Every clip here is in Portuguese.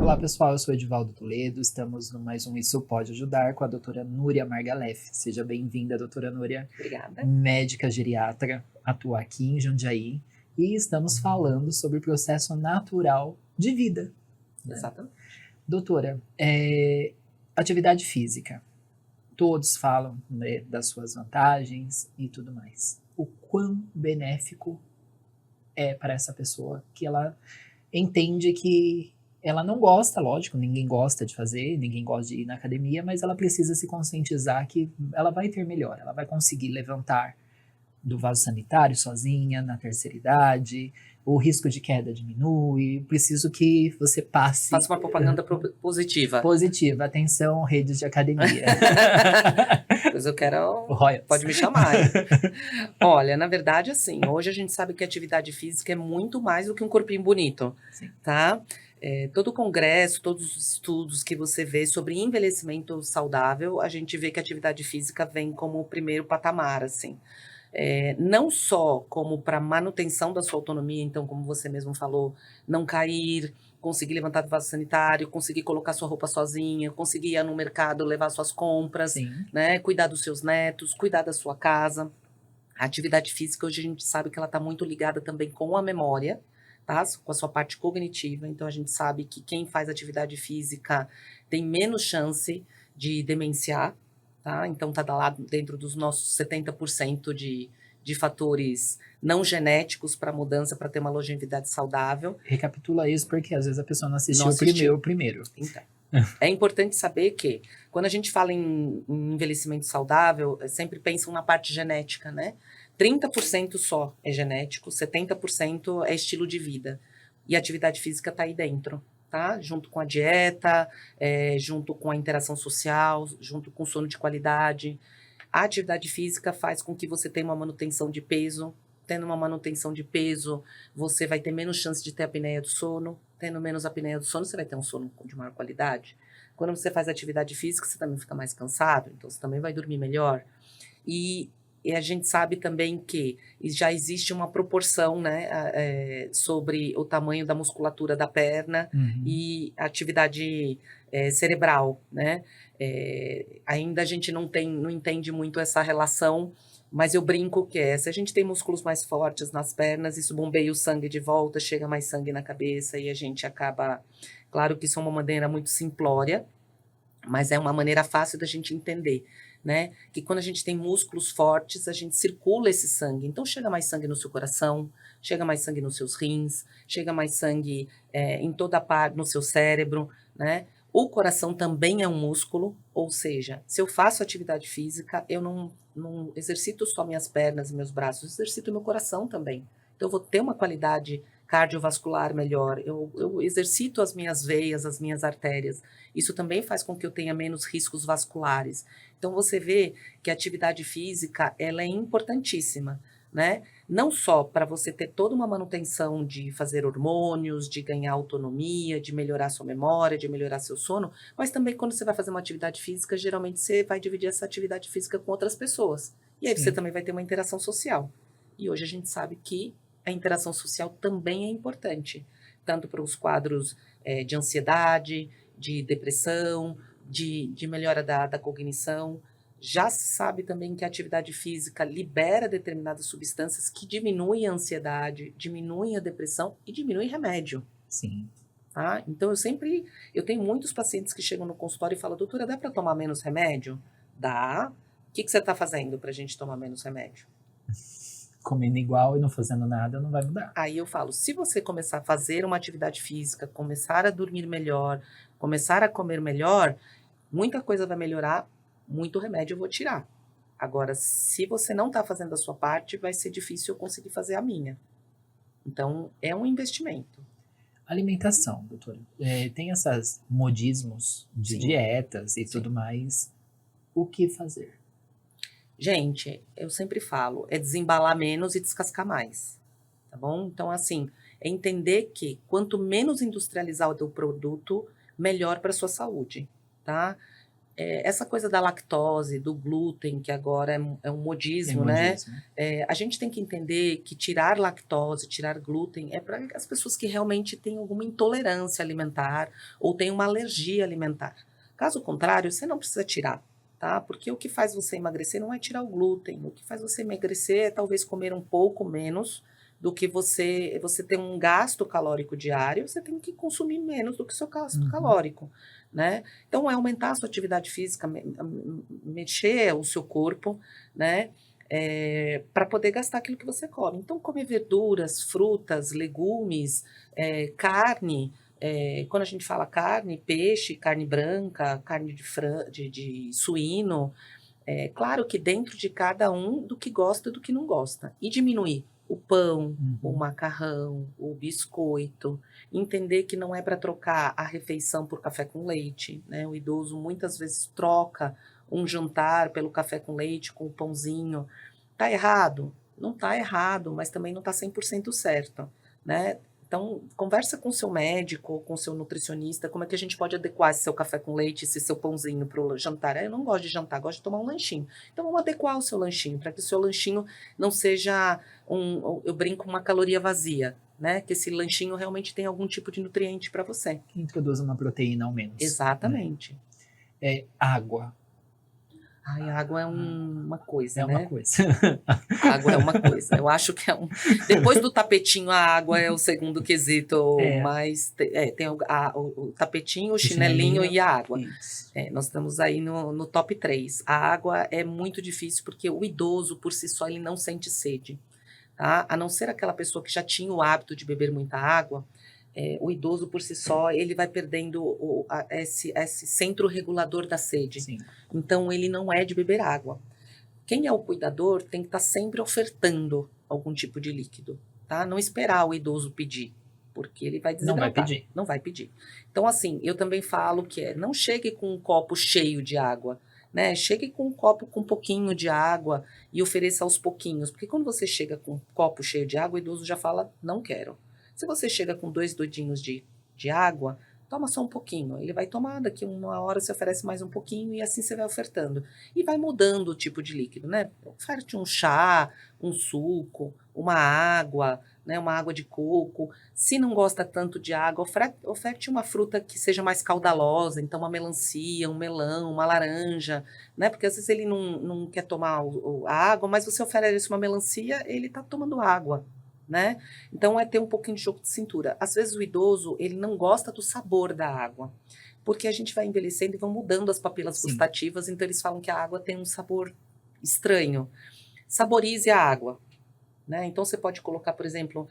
Olá pessoal, eu sou Edivaldo Toledo, estamos no mais um Isso Pode Ajudar com a doutora Núria Margalef. Seja bem-vinda, doutora Núria. Obrigada. Médica geriatra, atua aqui em Jundiaí e estamos falando sobre o processo natural de vida. Exatamente. Doutora, atividade física. Todos falam, né, das suas vantagens e tudo mais. O quão benéfico é para essa pessoa que ela entende que ela não gosta, lógico, ninguém gosta de fazer, ninguém gosta de ir na academia, mas ela precisa se conscientizar que ela vai ter melhor, ela vai conseguir levantar do vaso sanitário sozinha, na terceira idade, o risco de queda diminui, preciso que você passe... Faça uma propaganda positiva. Positiva, atenção, redes de academia. Pois eu quero... Royals. Pode me chamar. Olha, na verdade, assim, hoje a gente sabe que a atividade física é muito mais do que um corpinho bonito, Sim. tá? Todo o congresso, todos os estudos que você vê sobre envelhecimento saudável, a gente vê que a atividade física vem como o primeiro patamar, assim. Não só como para manutenção da sua autonomia, então, como você mesmo falou, não cair, conseguir levantar do vaso sanitário, conseguir colocar sua roupa sozinha, conseguir ir no mercado, levar suas compras, né, cuidar dos seus netos, cuidar da sua casa. A atividade física, hoje a gente sabe que ela está muito ligada também com a memória, tá? Com a sua parte cognitiva. Então, a gente sabe que quem faz atividade física tem menos chance de demenciar, tá? Então, está lá dentro dos nossos 70% de fatores não genéticos para mudança, para ter uma longevidade saudável. Recapitula isso, porque às vezes a pessoa não assistiu o primeiro. Então, é importante saber que, quando a gente fala em envelhecimento saudável, sempre pensam na parte genética, né? 30% só é genético, 70% é estilo de vida. E a atividade física está aí dentro, tá? Junto com a dieta, junto com a interação social, junto com o sono de qualidade. A atividade física faz com que você tenha uma manutenção de peso. Tendo uma manutenção de peso, você vai ter menos chance de ter apneia do sono. Tendo menos apneia do sono, você vai ter um sono de maior qualidade. Quando você faz atividade física, você também fica mais cansado, então você também vai dormir melhor. E a gente sabe também que já existe uma proporção, né, sobre o tamanho da musculatura da perna e a atividade cerebral, né? Ainda a gente não entende muito essa relação, mas eu brinco que se a gente tem músculos mais fortes nas pernas, isso bombeia o sangue de volta, chega mais sangue na cabeça e a gente acaba... Claro que isso é uma maneira muito simplória, mas é uma maneira fácil da gente entender, né? Que quando a gente tem músculos fortes, a gente circula esse sangue. Então, chega mais sangue no seu coração, chega mais sangue nos seus rins, chega mais sangue em toda a parte, no seu cérebro, né? O coração também é um músculo, ou seja, se eu faço atividade física, eu não exercito só minhas pernas e meus braços, eu exercito meu coração também. Então, eu vou ter uma qualidade cardiovascular melhor, eu exercito as minhas veias, as minhas artérias. Isso também faz com que eu tenha menos riscos vasculares. Então, você vê que a atividade física, ela é importantíssima, né? Não só para você ter toda uma manutenção de fazer hormônios, de ganhar autonomia, de melhorar sua memória, de melhorar seu sono, mas também quando você vai fazer uma atividade física, geralmente você vai dividir essa atividade física com outras pessoas. E aí você também vai ter uma interação social. E hoje a gente sabe que a interação social também é importante, tanto para os quadros de ansiedade, de depressão, de melhora da cognição. Já se sabe também que a atividade física libera determinadas substâncias que diminuem a ansiedade, diminuem a depressão e diminuem remédio. Sim. Tá? Então, eu tenho muitos pacientes que chegam no consultório e falam, doutora, dá para tomar menos remédio? Dá. O que você está fazendo para a gente tomar menos remédio? Comendo igual e não fazendo nada, não vai mudar. Aí eu falo, se você começar a fazer uma atividade física, começar a dormir melhor, começar a comer melhor, muita coisa vai melhorar, muito remédio eu vou tirar. Agora, se você não está fazendo a sua parte, vai ser difícil eu conseguir fazer a minha. Então, é um investimento. Alimentação, doutora. Tem esses modismos de dietas e tudo mais. O que fazer? Gente, eu sempre falo, é desembalar menos e descascar mais, tá bom? Então, assim, é entender que quanto menos industrializar o teu produto, melhor para sua saúde, tá? essa coisa da lactose, do glúten, que agora é um modismo, né? A gente tem que entender que tirar lactose, tirar glúten, é para as pessoas que realmente têm alguma intolerância alimentar ou têm uma alergia alimentar. Caso contrário, você não precisa tirar, tá? Porque o que faz você emagrecer não é tirar o glúten. O que faz você emagrecer é talvez comer um pouco menos do que você tem um gasto calórico diário, você tem que consumir menos do que o seu gasto calórico, né? Então, é aumentar a sua atividade física, mexer o seu corpo, né? Para poder gastar aquilo que você come. Então, comer verduras, frutas, legumes, carne. Quando a gente fala carne, peixe, carne branca, carne de suíno, claro que dentro de cada um do que gosta e do que não gosta. E diminuir o pão, o macarrão, o biscoito. Entender que não é para trocar a refeição por café com leite, né? O idoso muitas vezes troca um jantar pelo café com leite, com o pãozinho. Tá errado? Não tá errado, mas também não tá 100% certo, né? Então, conversa com o seu médico, com o seu nutricionista, como é que a gente pode adequar esse seu café com leite, esse seu pãozinho para o jantar. Eu não gosto de jantar, gosto de tomar um lanchinho. Então, vamos adequar o seu lanchinho, para que o seu lanchinho não seja eu brinco, uma caloria vazia, né? Que esse lanchinho realmente tem algum tipo de nutriente para você. Que introduz uma proteína ao menos. Exatamente. Água. Ai, a água é uma coisa, né? É uma coisa. A água é uma coisa. Eu acho que depois do tapetinho, a água é o segundo quesito, mas tem o tapetinho, o chinelinho e a água. Nós estamos aí no top 3. A água é muito difícil porque o idoso, por si só, ele não sente sede. Tá? A não ser aquela pessoa que já tinha o hábito de beber muita água, o idoso por si só, ele vai perdendo esse centro regulador da sede. Sim. Então, ele não é de beber água. Quem é o cuidador tem que estar sempre ofertando algum tipo de líquido, tá? Não esperar o idoso pedir, porque ele vai desidratar. Não vai pedir. Então, assim, eu também falo que não chegue com um copo cheio de água, né? Chegue com um copo com um pouquinho de água e ofereça aos pouquinhos, porque quando você chega com um copo cheio de água, o idoso já fala, não quero. Se você chega com 2 dedinhos de água, toma só um pouquinho. Ele vai tomar, daqui uma hora você oferece mais um pouquinho e assim você vai ofertando. E vai mudando o tipo de líquido, né? Oferte um chá, um suco, uma água, né? Uma água de coco. Se não gosta tanto de água, oferte uma fruta que seja mais caudalosa. Então, uma melancia, um melão, uma laranja, né? Porque às vezes ele não quer tomar a água, mas você oferece uma melancia, ele está tomando água. Né? Então, ter um pouquinho de jogo de cintura. Às vezes, o idoso, ele não gosta do sabor da água, porque a gente vai envelhecendo e vão mudando as papilas gustativas, então eles falam que a água tem um sabor estranho. Saborize a água, né? Então, você pode colocar, por exemplo,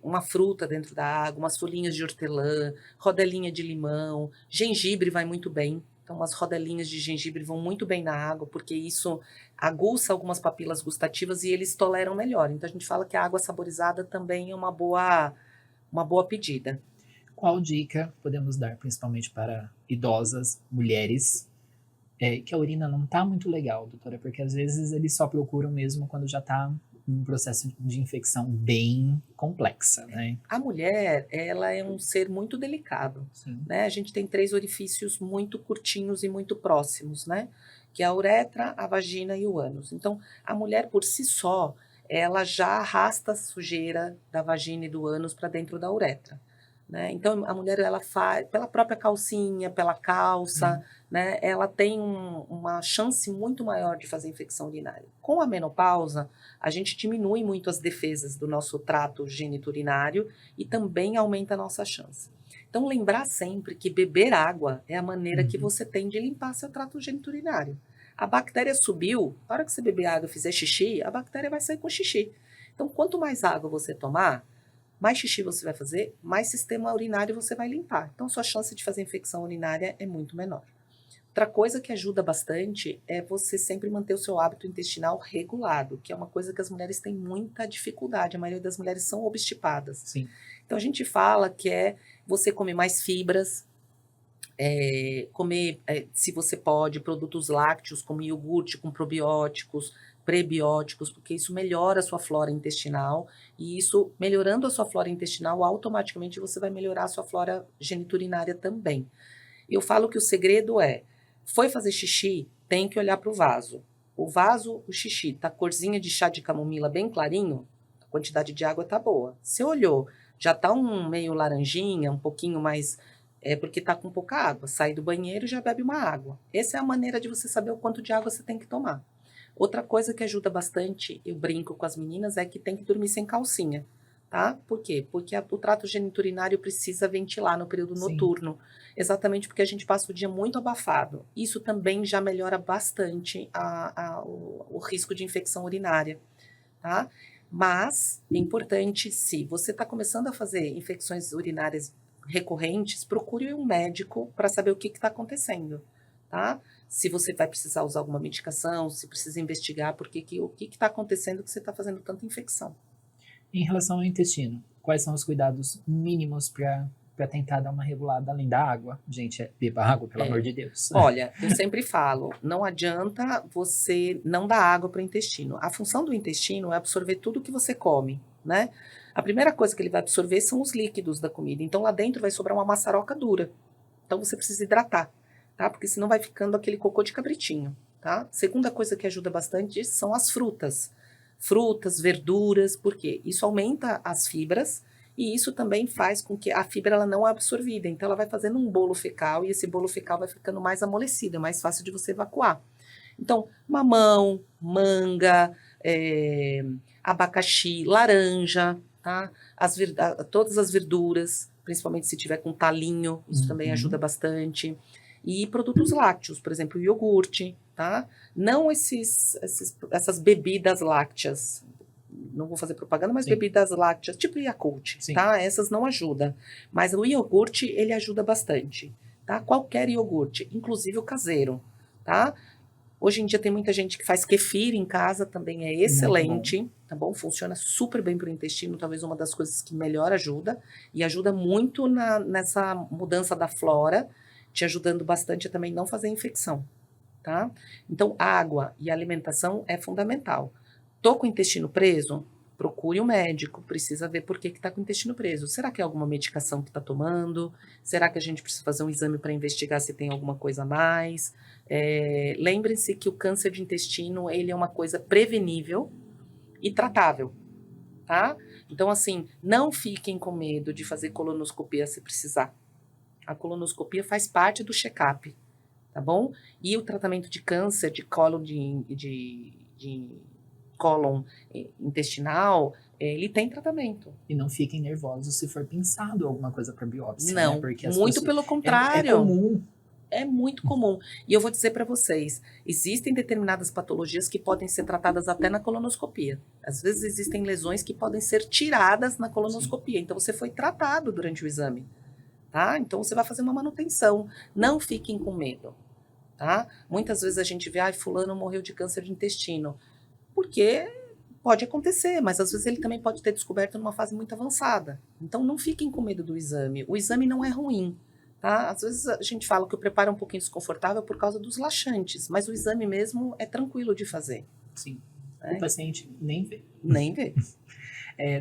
uma fruta dentro da água, umas folhinhas de hortelã, rodelinha de limão, gengibre vai muito bem. Então, as rodelinhas de gengibre vão muito bem na água, porque isso aguça algumas papilas gustativas e eles toleram melhor. Então, a gente fala que a água saborizada também é uma boa pedida. Qual dica podemos dar, principalmente para idosas, mulheres, que a urina não está muito legal, doutora? Porque às vezes eles só procuram mesmo quando já está um processo de infecção bem complexa, né? A mulher, ela é um ser muito delicado, né? A gente tem 3 orifícios muito curtinhos e muito próximos, né? Que é a uretra, a vagina e o ânus. Então, a mulher por si só, ela já arrasta a sujeira da vagina e do ânus para dentro da uretra, né? Então, a mulher, ela faz, pela própria calcinha, pela calça, né? Ela tem uma chance muito maior de fazer infecção urinária. Com a menopausa, a gente diminui muito as defesas do nosso trato geniturinário e também aumenta a nossa chance. Então, lembrar sempre que beber água é a maneira que você tem de limpar seu trato geniturinário. A bactéria subiu, na hora que você beber água e fizer xixi, a bactéria vai sair com xixi. Então, quanto mais água você tomar, mais xixi você vai fazer, mais sistema urinário você vai limpar. Então, sua chance de fazer infecção urinária é muito menor. Outra coisa que ajuda bastante é você sempre manter o seu hábito intestinal regulado, que é uma coisa que as mulheres têm muita dificuldade. A maioria das mulheres são obstipadas. Sim. Então, a gente fala que você comer mais fibras, comer, se você pode, produtos lácteos como iogurte com probióticos, prebióticos, porque isso melhora a sua flora intestinal e isso, melhorando a sua flora intestinal, automaticamente você vai melhorar a sua flora geniturinária também. Eu falo que o segredo é Foi fazer xixi, tem que olhar para o vaso. O vaso, o xixi, tá corzinha de chá de camomila bem clarinho, a quantidade de água tá boa. Você olhou, já tá um meio laranjinha, um pouquinho mais, é porque tá com pouca água. Sai do banheiro e já bebe uma água. Essa é a maneira de você saber o quanto de água você tem que tomar. Outra coisa que ajuda bastante, eu brinco com as meninas, é que tem que dormir sem calcinha, tá? Por quê? Porque o trato geniturinário precisa ventilar no período Sim. noturno, exatamente porque a gente passa o dia muito abafado. Isso também já melhora bastante o risco de infecção urinária, tá? Mas é importante, se você está começando a fazer infecções urinárias recorrentes, procure um médico para saber o que está acontecendo, tá? Se você vai precisar usar alguma medicação, se precisa investigar o que está acontecendo que você está fazendo tanta infecção. Em relação ao intestino, quais são os cuidados mínimos para tentar dar uma regulada além da água? Gente, beba água, pelo amor de Deus. Olha, eu sempre falo, não adianta você não dar água para o intestino. A função do intestino é absorver tudo que você come, né? A primeira coisa que ele vai absorver são os líquidos da comida. Então lá dentro vai sobrar uma maçaroca dura. Então você precisa hidratar, tá? Porque senão vai ficando aquele cocô de cabritinho, tá? Segunda coisa que ajuda bastante são as frutas. Frutas, verduras, porque isso aumenta as fibras e isso também faz com que a fibra ela não é absorvida. Então ela vai fazendo um bolo fecal e esse bolo fecal vai ficando mais amolecido, é mais fácil de você evacuar. Então, mamão, manga, abacaxi, laranja, tá? Todas as verduras, principalmente se tiver com talinho, isso também ajuda bastante. E produtos lácteos, por exemplo, iogurte, tá? Não essas bebidas lácteas. Não vou fazer propaganda, mas Sim. bebidas lácteas, tipo Yakult, Sim. tá? Essas não ajudam. Mas o iogurte, ele ajuda bastante, tá? Qualquer iogurte, inclusive o caseiro, tá? Hoje em dia tem muita gente que faz kefir em casa, também é excelente, tá bom? Funciona super bem para o intestino, talvez uma das coisas que melhor ajuda, e ajuda muito nessa mudança da flora, te ajudando bastante a também não fazer infecção, tá? Então, água e alimentação é fundamental. Tô com o intestino preso? Procure um médico, precisa ver por que está com o intestino preso. Será que é alguma medicação que está tomando? Será que a gente precisa fazer um exame para investigar se tem alguma coisa a mais? Lembrem-se que o câncer de intestino, ele é uma coisa prevenível e tratável, tá? Então, assim, não fiquem com medo de fazer colonoscopia se precisar. A colonoscopia faz parte do check-up, tá bom? E o tratamento de câncer de cólon cólon intestinal, ele tem tratamento. E não fiquem nervosos se for pensado alguma coisa para biópsia, Não, né? Porque muito pelo contrário. É comum. É muito comum. E eu vou dizer para vocês, existem determinadas patologias que podem ser tratadas até na colonoscopia. Às vezes existem lesões que podem ser tiradas na colonoscopia. Sim. Então você foi tratado durante o exame, tá? Então você vai fazer uma manutenção. Não fiquem com medo, tá? Muitas vezes a gente vê, fulano morreu de câncer de intestino. Porque pode acontecer, mas às vezes ele também pode ter descoberto numa fase muito avançada. Então não fiquem com medo do exame. O exame não é ruim, tá? Às vezes a gente fala que o preparo é um pouquinho desconfortável por causa dos laxantes, mas o exame mesmo é tranquilo de fazer. Sim. O paciente nem vê. Nem vê.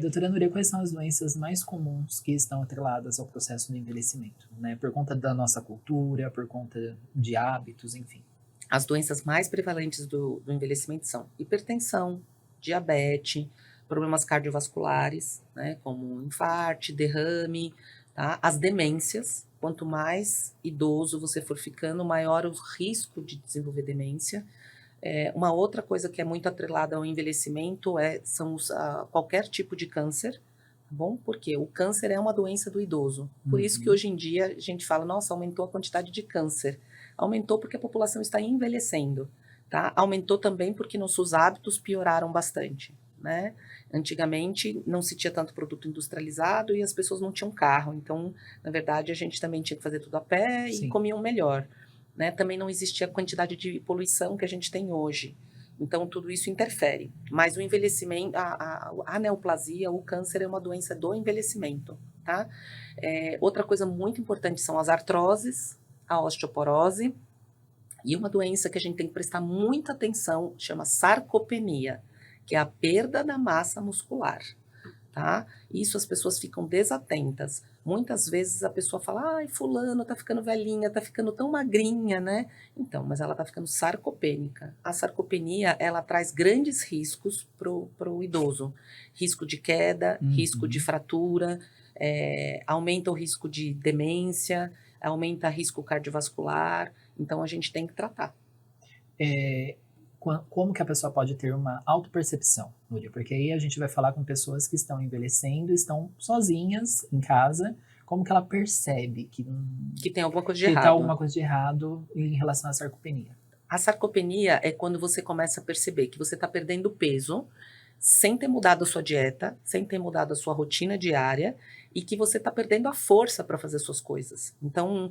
Doutora Núria, quais são as doenças mais comuns que estão atreladas ao processo do envelhecimento? Né? Por conta da nossa cultura, por conta de hábitos, enfim. As doenças mais prevalentes do envelhecimento são hipertensão, diabetes, problemas cardiovasculares, né, como infarto, derrame, tá? As demências. Quanto mais idoso você for ficando, maior o risco de desenvolver demência. Uma outra coisa que é muito atrelada ao envelhecimento são qualquer tipo de câncer, tá bom? Porque o câncer é uma doença do idoso. Por isso que hoje em dia a gente fala, nossa, aumentou a quantidade de câncer. Aumentou porque a população está envelhecendo, tá? Aumentou também porque nossos hábitos pioraram bastante, né? Antigamente não se tinha tanto produto industrializado e as pessoas não tinham carro, então, na verdade, a gente também tinha que fazer tudo a pé. Sim. E comiam melhor, né? Também não existia a quantidade de poluição que a gente tem hoje, então tudo isso interfere. Mas o envelhecimento, a neoplasia, o câncer é uma doença do envelhecimento, tá? Outra coisa muito importante são as artroses, a osteoporose, e uma doença que a gente tem que prestar muita atenção, chama sarcopenia, que é a perda da massa muscular, tá? Isso as pessoas ficam desatentas. Muitas vezes a pessoa fala, ai, fulano tá ficando velhinha, tá ficando tão magrinha, né? Então, mas ela tá ficando sarcopênica. A sarcopenia, ela traz grandes riscos pro idoso. Risco de queda, risco de fratura, aumenta o risco de demência, aumenta o risco cardiovascular. Então, a gente tem que tratar. Como que a pessoa pode ter uma autopercepção, Núria? Porque aí a gente vai falar com pessoas que estão envelhecendo, estão sozinhas em casa, como que ela percebe que tem alguma coisa de que errado. está alguma coisa de errado em relação à sarcopenia? A sarcopenia é quando você começa a perceber que você está perdendo peso sem ter mudado a sua dieta, sem ter mudado a sua rotina diária e que você está perdendo a força para fazer suas coisas. Então,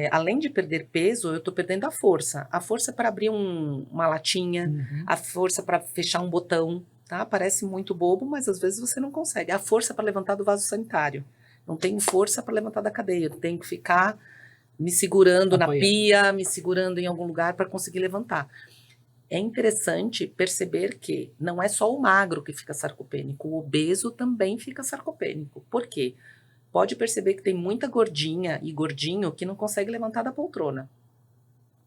além de perder peso, eu estou perdendo a força. A força para abrir uma latinha, a força para fechar um botão, tá? Parece muito bobo, mas às vezes você não consegue. A força para levantar do vaso sanitário. Não tenho força para levantar da cadeira, eu tenho que ficar me segurando na pia, me segurando em algum lugar para conseguir levantar. É interessante perceber que não é só o magro que fica sarcopênico, o obeso também fica sarcopênico. Por quê? Pode perceber que tem muita gordinha e gordinho que não consegue levantar da poltrona.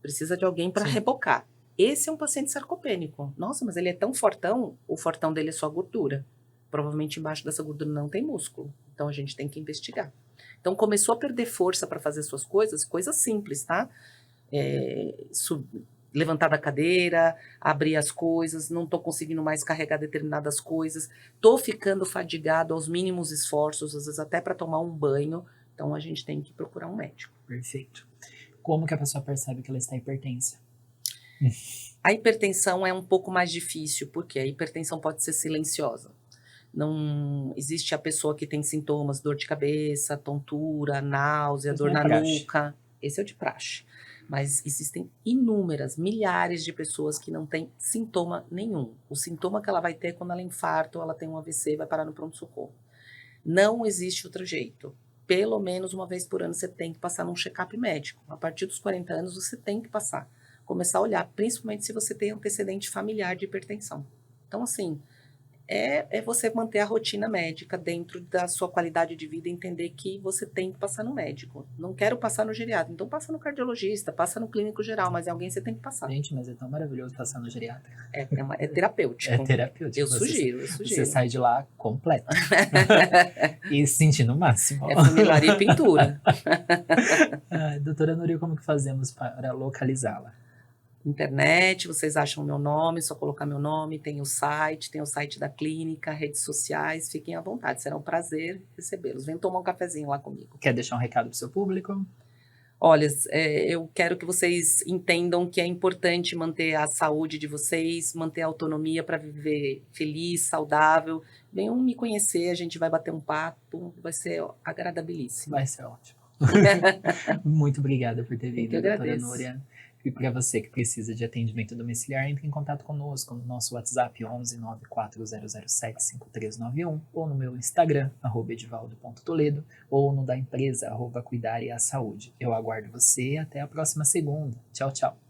Precisa de alguém para rebocar. Esse é um paciente sarcopênico. Nossa, mas ele é tão fortão, o fortão dele é só gordura. Provavelmente embaixo dessa gordura não tem músculo. Então a gente tem que investigar. Então começou a perder força para fazer suas coisas, coisas simples, tá? Levantar da cadeira, abrir as coisas, não estou conseguindo mais carregar determinadas coisas, estou ficando fadigado aos mínimos esforços, às vezes até para tomar um banho, então a gente tem que procurar um médico. Perfeito. Como que a pessoa percebe que ela está hipertensa? A hipertensão é um pouco mais difícil, porque a hipertensão pode ser silenciosa. Não existe a pessoa que tem sintomas, dor de cabeça, tontura, náusea, dor na nuca. Esse é o de praxe. Mas existem inúmeras, milhares de pessoas que não têm sintoma nenhum. O sintoma que ela vai ter é quando ela infarta ou ela tem um AVC e vai parar no pronto-socorro. Não existe outro jeito. Pelo menos uma vez por ano você tem que passar num check-up médico. A partir dos 40 anos você tem que passar. Começar a olhar, principalmente se você tem antecedente familiar de hipertensão. Então, assim, é você manter a rotina médica dentro da sua qualidade de vida e entender que você tem que passar no médico. Não quero passar no geriatra, então passa no cardiologista, passa no clínico geral, mas é alguém que você tem que passar. Gente, mas é tão maravilhoso passar no geriatra. É terapêutico. É terapêutico. Eu sugiro. Você sai de lá completo. E se sentindo o máximo. É funilaria e pintura. Doutora Núria, como que fazemos para localizá-la? Internet, vocês acham meu nome, só colocar meu nome, tem o site da clínica, redes sociais, fiquem à vontade, será um prazer recebê-los. Venham tomar um cafezinho lá comigo. Quer deixar um recado para o seu público? Olha, eu quero que vocês entendam que é importante manter a saúde de vocês, manter a autonomia para viver feliz, saudável. Venham me conhecer, a gente vai bater um papo, vai ser agradabilíssimo. Vai ser ótimo. Muito obrigada por ter vindo, doutora Núria. E para você que precisa de atendimento domiciliar, entre em contato conosco no nosso WhatsApp 11 94007 5391 ou no meu Instagram, @edivaldo.toledo, ou no da empresa, @cuidar e a saúde. Eu aguardo você até a próxima segunda. Tchau, tchau.